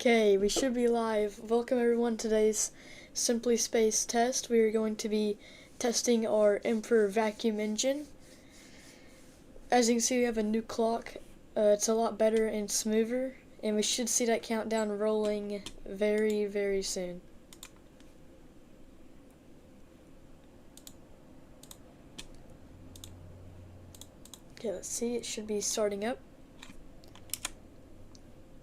Okay, we should be live. Welcome everyone to today's Simply Space test. We are going to be testing our Emperor vacuum engine. As you can see, we have a new clock. It's a lot better and smoother, and we should see that countdown rolling very, very soon. Okay, let's see. It should be starting up.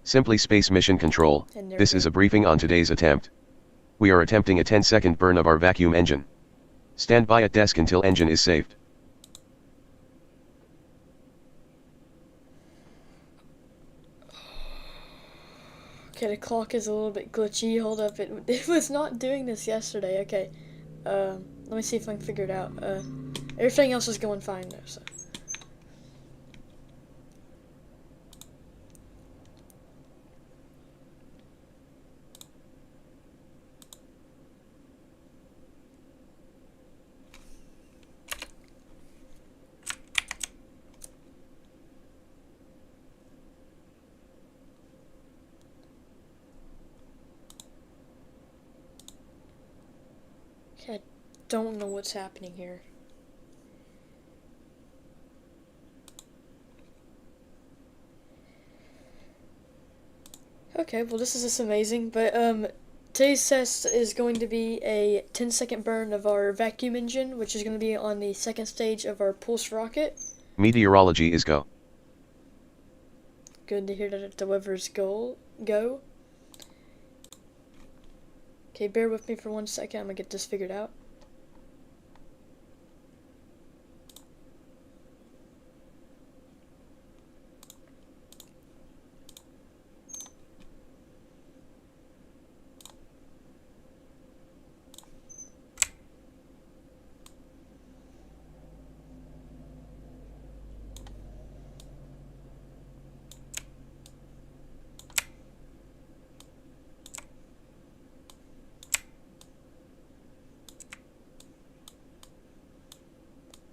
Simply Space Mission Control, this is a briefing on today's attempt. We are attempting a 10-second burn of our vacuum engine. Stand by at desk until engine is saved. Okay, the clock is a little bit glitchy. Hold up, it was not doing this yesterday. Okay, let me see if I can figure it out. Everything else is going fine though, so. I don't know what's happening here. Okay, well this is just amazing, but today's test is going to be a 10-second burn of our vacuum engine, which is going to be on the second stage of our pulse rocket. Meteorology is go. Good to hear that it delivers go. Okay, bear with me for 1 second. I'm gonna get this figured out.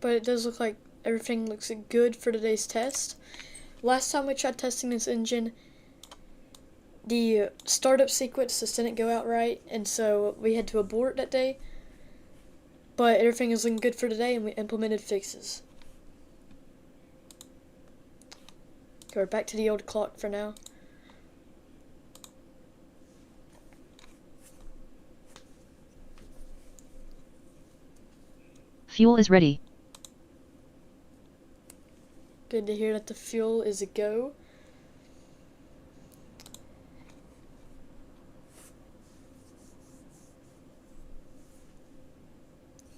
But it does look like everything looks good for today's test. Last time we tried testing this engine, the startup sequence just didn't go out right, and so we had to abort that day. But everything is looking good for today, and we implemented fixes. Okay, we're back to the old clock for now. Fuel is ready. Good to hear that the fuel is a go.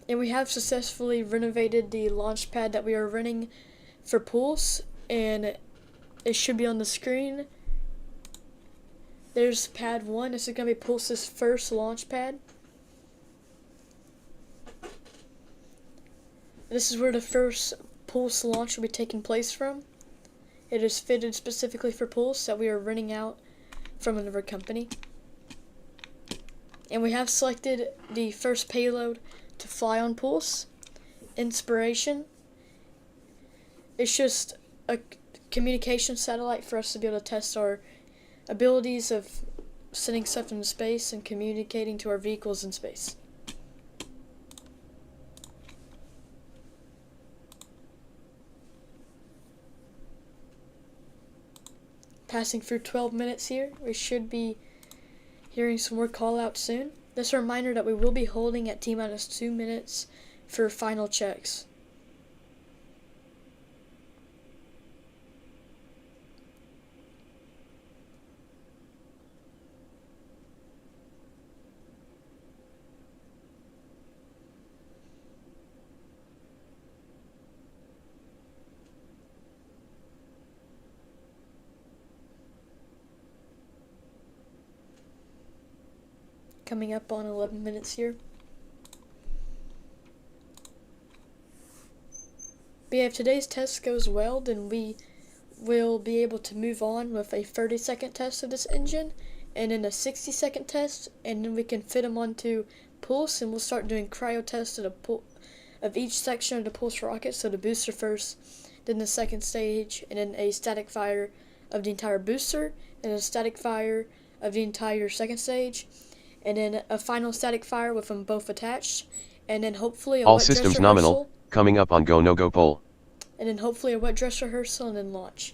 And we have successfully renovated the launch pad that we are running for Pulse, and it should be on the screen. There's pad 1. This is going to be Pulse's first launch pad. This is where the first Pulse launch will be taking place from. It is fitted specifically for Pulse that we are renting out from another company. And we have selected the first payload to fly on Pulse, Inspiration. It's just a communication satellite for us to be able to test our abilities of sending stuff into space and communicating to our vehicles in space. Passing through 12 minutes here. We should be hearing some more call outs soon. Just a reminder that we will be holding at T-minus 2 minutes for final checks. Coming up on 11 minutes here. But yeah, if today's test goes well, then we will be able to move on with a 30-second test of this engine, and then a 60-second test, and then we can fit them onto Pulse, and we'll start doing cryo tests of each section of the Pulse rocket. So the booster first, then the second stage, and then a static fire of the entire booster, and a static fire of the entire second stage, and then a final static fire with them both attached, and then hopefully a all wet dress systems rehearsal. nominal, coming up on Go No Go poll. And then hopefully a wet dress rehearsal and then launch.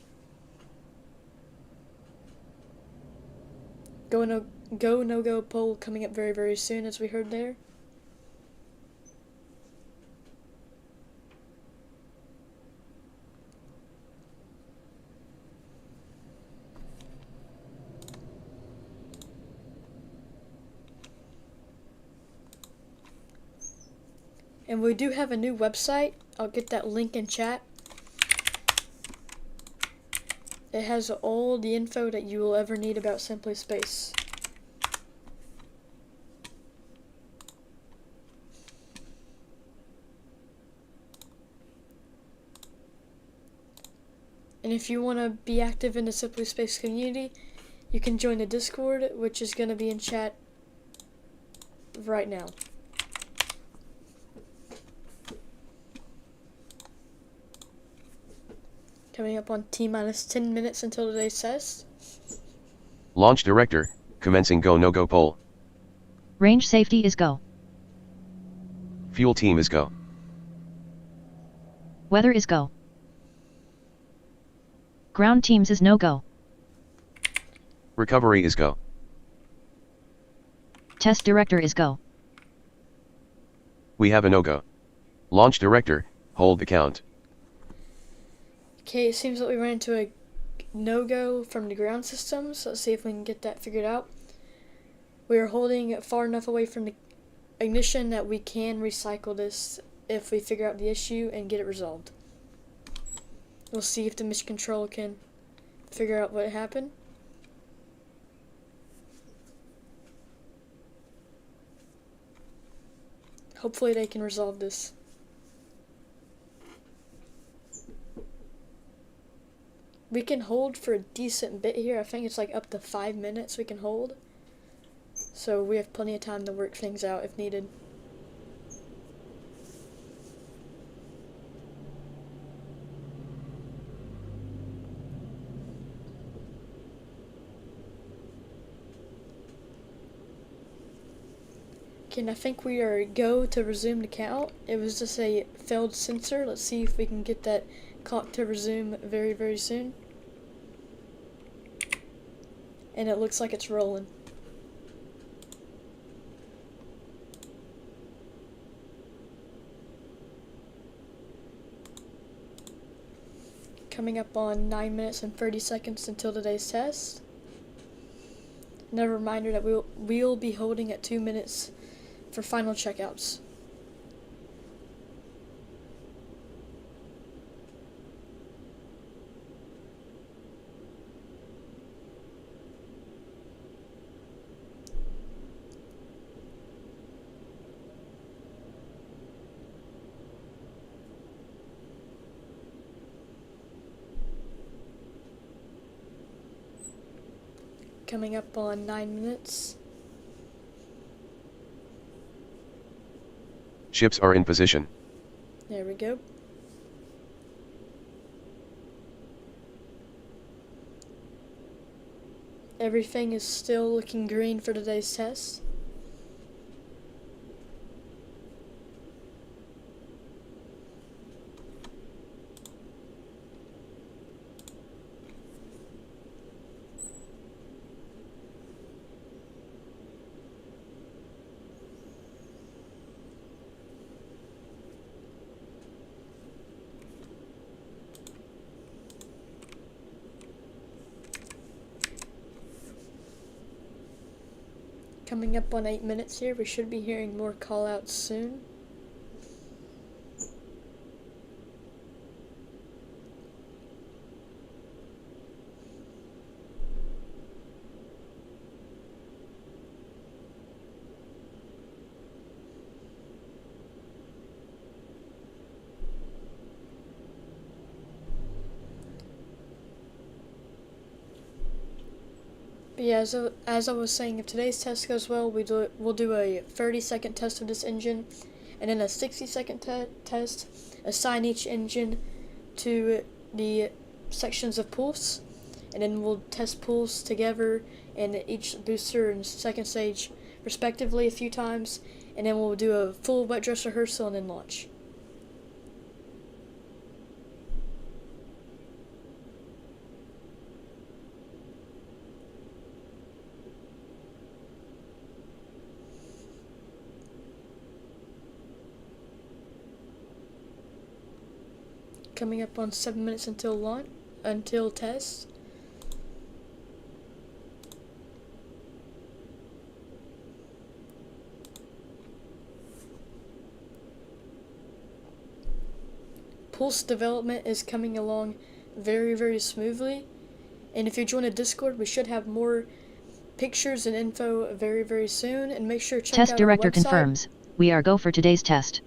Go No Go poll coming up very, very soon, as we heard there. And we do have a new website. I'll get that link in chat. It has all the info that you will ever need about Simply Space. And if you want to be active in the Simply Space community, you can join the Discord, which is going to be in chat right now. Coming up on T-minus 10 minutes until today's test. Launch director, commencing Go No Go poll. Range safety is go. Fuel team is go. Weather is go. Ground teams is no go. Recovery is go. Test director is go. We have a no-go. Launch director, hold the count. Okay, it seems like we ran into a no-go from the ground systems. Let's see if we can get that figured out. We are holding it far enough away from the ignition that we can recycle this if we figure out the issue and get it resolved. We'll see if the mission control can figure out what happened. Hopefully they can resolve this. We can hold for a decent bit here. I think it's like up to 5 minutes we can hold. So we have plenty of time to work things out if needed. Okay, and I think we are go to resume the count. It was just a failed sensor. Let's see if we can get that clock to resume very, very soon. And it looks like it's rolling. Coming up on 9 minutes and 30 seconds until today's test. Another reminder that we'll be holding at 2 minutes for final checkouts. Coming up on 9 minutes. Ships are in position. There we go. Everything is still looking green for today's test. Coming up on 8 minutes here, we should be hearing more call-outs soon. But yeah, as I was saying, if today's test goes well, we'll do a 30-second test of this engine, and then a 60-second test. Assign each engine to the sections of pulse, and then we'll test pools together and each booster and second stage respectively a few times, and then we'll do a full wet dress rehearsal and then launch. Coming up on 7 minutes until test. Pulse development is coming along very, very smoothly, and if you join a Discord, we should have more pictures and info very, very soon. And make sure to check Test out director our website, confirms we are go for today's test,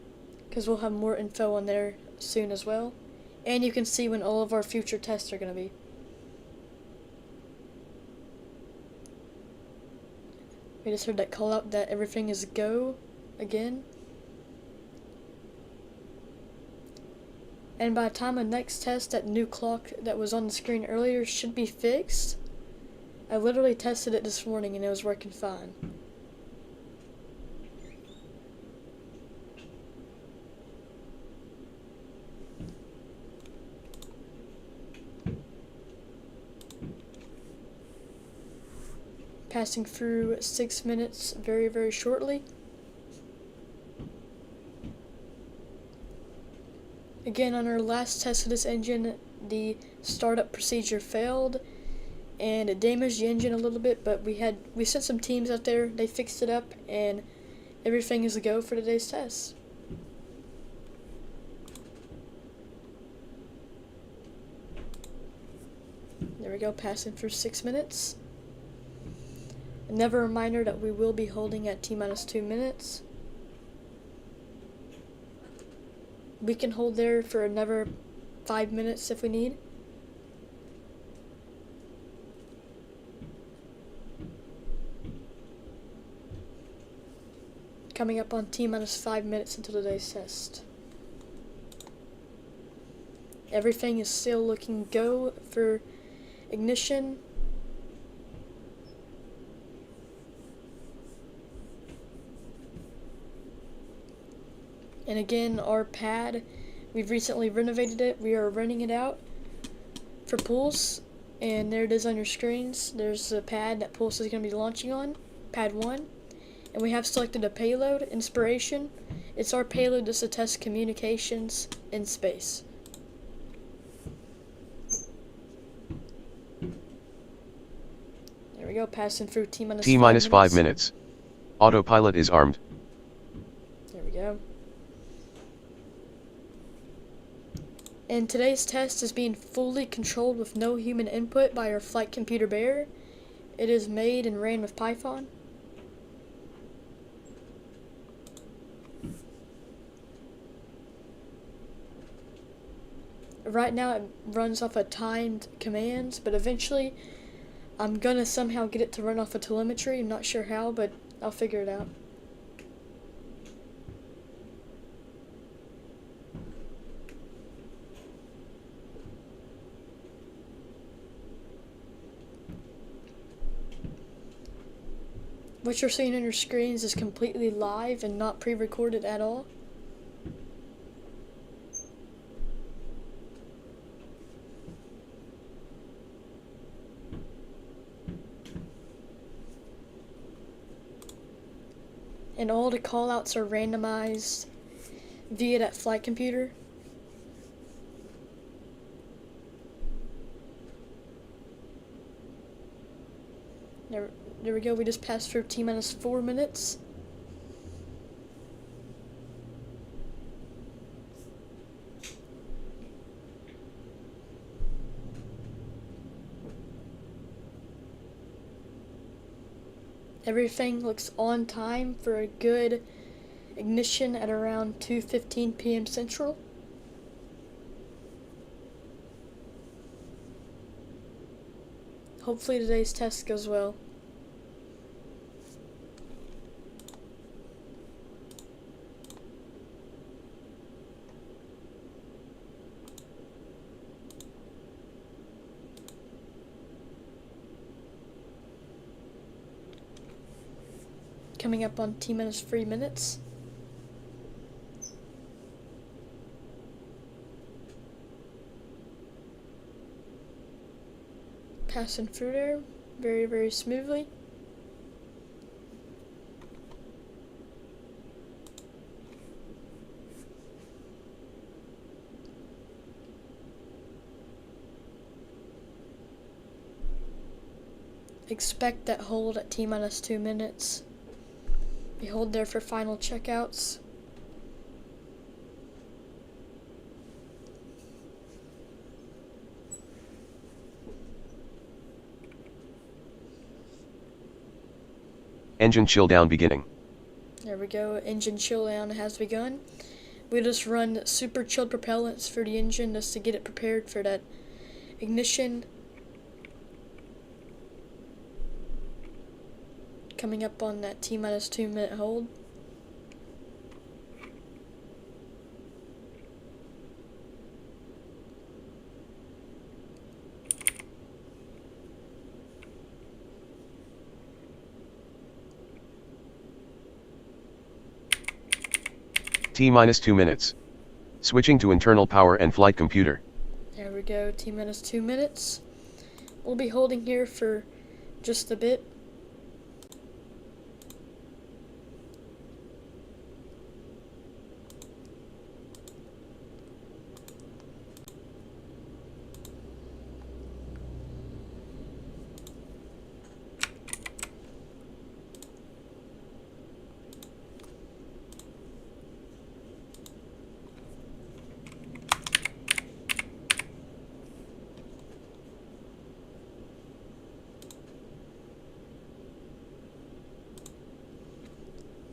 because we'll have more info on there soon as well. And you can see when all of our future tests are going to be. We just heard that call out that everything is go again. And by the time of next test, that new clock that was on the screen earlier should be fixed. I literally tested it this morning and it was working fine. Passing through 6 minutes very, very shortly. Again, on our last test of this engine, the startup procedure failed and it damaged the engine a little bit, but we sent some teams out there, they fixed it up, and everything is a go for today's test. There we go, passing through 6 minutes. Another reminder that we will be holding at T-minus 2 minutes. We can hold there for another 5 minutes if we need. Coming up on T-minus 5 minutes until today's test. Everything is still looking go for ignition. And again, our pad, we've recently renovated it. We are renting it out for Pulse, and there it is on your screens. There's the pad that Pulse is going to be launching on, pad 1. And we have selected a payload, Inspiration. It's our payload just to test communications in space. There we go, passing through T-minus 5 minutes. Autopilot is armed. There we go. And today's test is being fully controlled with no human input by our flight computer Bear. It is made and ran with Python. Right now it runs off of timed commands, but eventually I'm gonna somehow get it to run off of telemetry. I'm not sure how, but I'll figure it out. What you're seeing on your screens is completely live and not pre-recorded at all. And all the callouts are randomized via that flight computer. There we go, we just passed through T-minus 4 minutes. Everything looks on time for a good ignition at around 2:15 p.m. Central. Hopefully today's test goes well. coming up on T-minus 3 minutes. Passing through there very, very smoothly. Expect that hold at T-minus 2 minutes. We hold there for final checkouts. Engine chill down beginning. There we go, engine chill down has begun. We just run super chilled propellants for the engine just to get it prepared for that ignition. Coming up on that T-minus 2 minute hold. T-minus 2 minutes. Switching to internal power and flight computer. There we go, T-minus 2 minutes. We'll be holding here for just a bit.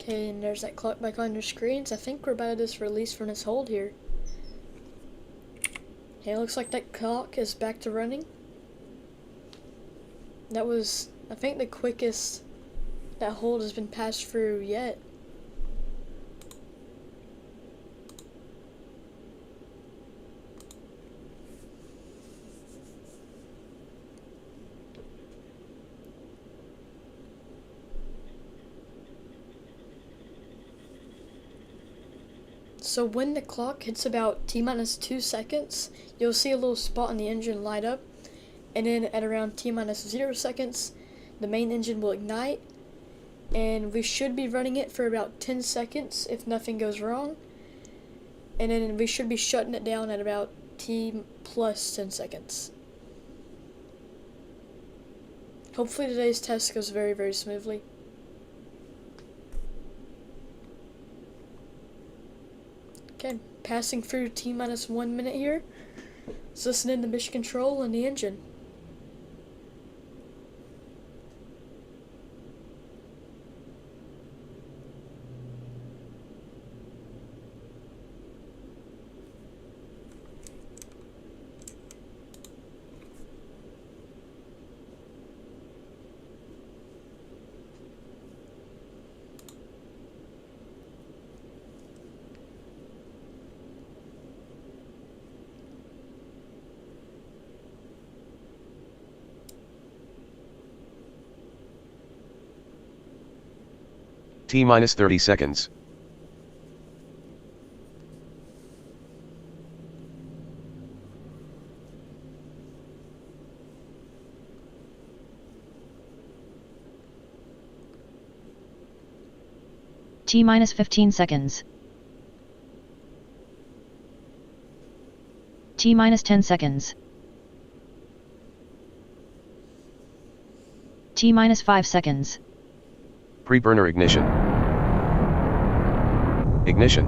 Okay, and there's that clock back on your screens. I think we're about to just release from this hold here. Okay, looks like that clock is back to running. That was, I think, the quickest that hold has been passed through yet. So when the clock hits about T-minus 2 seconds, you'll see a little spot on the engine light up, and then at around T-minus 0 seconds, the main engine will ignite, and we should be running it for about 10 seconds if nothing goes wrong, and then we should be shutting it down at about T plus 10 seconds. Hopefully today's test goes very, very smoothly. Okay, passing through T-minus 1 minute here. Let's listen in to mission control and the engine. T-minus 30 seconds. T-minus 15 seconds. T-minus 10 seconds. T-minus 5 seconds. Pre-burner ignition. Ignition.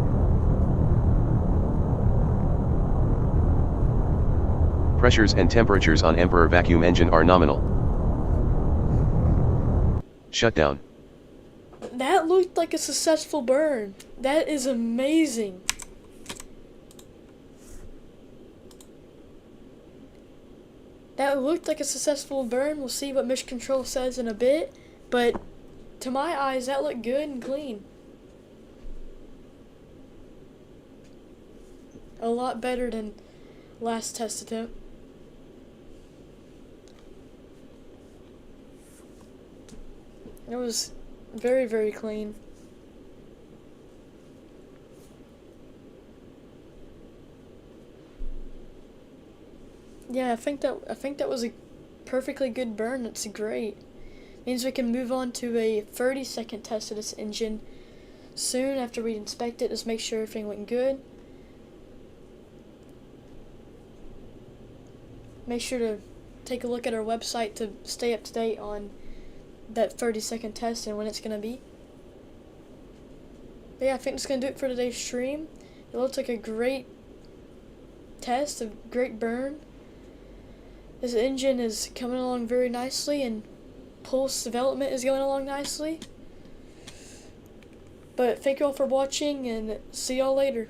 Pressures and temperatures on Emperor vacuum engine are nominal. Shutdown. That looked like a successful burn. That is amazing. That looked like a successful burn. We'll see what mission control says in a bit, but to my eyes, that looked good and clean. A lot better than last test attempt. It was Very, very clean. Yeah, I think that was a perfectly good burn. That's great. Means we can move on to a 30-second test of this engine soon after we inspect it. Just make sure everything went good. Make sure to take a look at our website to stay up to date on that 30-second test and when it's gonna be. But yeah, I think that's gonna do it for today's stream. It looks like a great test, a great burn. This engine is coming along very nicely, and pulse development is going along nicely. But thank you all for watching, and see y'all later.